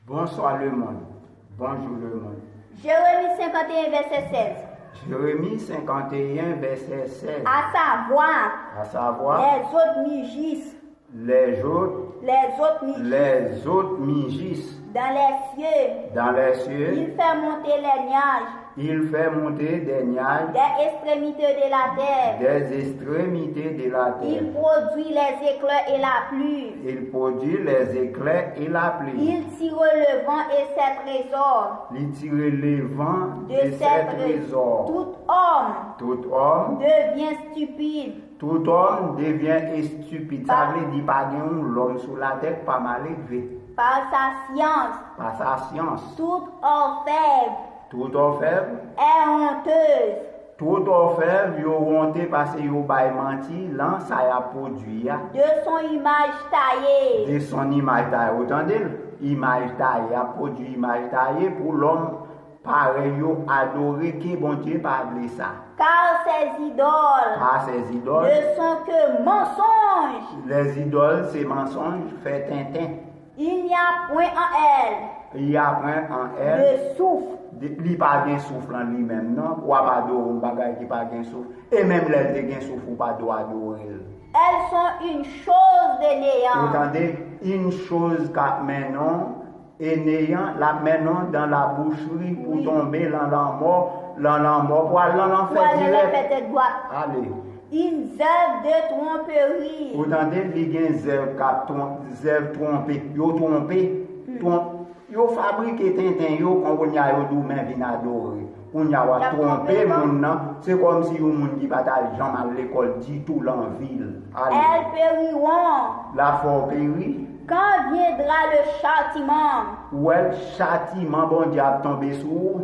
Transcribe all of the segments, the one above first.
Bonsoir le monde. Bonjour le monde. Jérémie 51, verset 16. Jérémie 51, verset 16. À savoir, Les autres mugissent dans les cieux. dans les cieux. Il fait monter les nuages Il fait monter des nuages des extrémités de la terre. des extrémités de la terre. Il produit les éclairs et la pluie. Il produit les éclairs et la pluie. Il tire le vent et ses trésors. Il tire le vent De de ses ses trésors. Tout homme devient stupide. Tout homme devient stupide. Ça veut dire pas l'homme sur la tête pas mal élevé. Par sa science. Par sa science. Toute orfèvre Tout orfèvre. est honteuse. Tout orfèvre, yo honte parce que yo bay menti, lan ça y a produit ya. De son image taillée. De son image taillée. Autant dire, image taillée, a produit image taillée pour l'homme pareil yo adoré que bon Dieu pas appelé ça. Car ces idoles ne sont que mensonges. Les idoles, c'est mensonges, fait tintin. Il n'y a point en elle Il y a point en elle. de souffle. Li pas gen souffle en lui-même, non? Ou pas adorer un bagage qui pas gen souffle. Et même les te gen souffle ou pas doit adorer. Elles sont une chose de Vous néant. entendez? Une chose qu'a maintenant, et néant, la maintenant dans la boucherie pour tomber dans la mort, pour aller dans l'enfer Pour aller direct. la fête droite. Allez. Une œuvre de tromperie. Vous entendez? Li gen zèv trompé. Yo trompé. Yo fabriqué tintin yo quand on y a yo dou men vin adorer. On y a trompé moun nan, c'est comme si yon moun qui pas d'argent à l'école dit tout en ville. Elles périront. La fort péri. Quand viendra le châtiment? Ou el châtiment bon Dieu a tombé sur.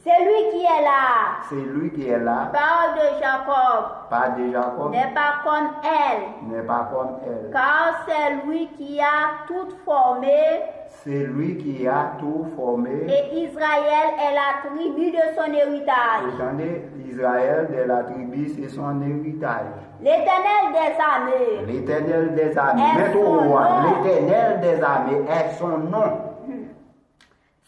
C'est lui qui est là. C'est lui qui est là. Parole de Jacob. Pas de Jacob. N'est pas comme elle. N'est pas comme elle. Car c'est lui qui a tout formé. C'est lui qui a tout formé. Et Israël est la tribu de son héritage. Vous entendez? Israël de la tribu, c'est son héritage. L'Éternel des armées. L'Éternel des armées. Est Mais son nom. l'Éternel des armées est son nom.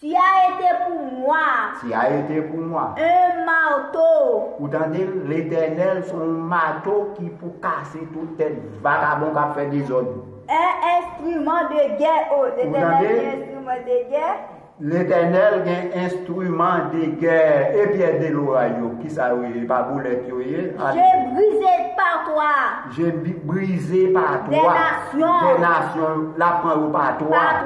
Tu as été pour moi Qui a été pour moi. un marteau. Vous entendez? L'Éternel, son marteau qui pour casser toute tête vagabond qui a fait des ordres. Un instrument de guerre. Oh, l'Éternel est un instrument de guerre. L'Éternel est un instrument de guerre et pierre de l'oreille qui ça pas boulet yo. J'ai brisé par toi J'ai brisé par des toi nations. la prend par toi.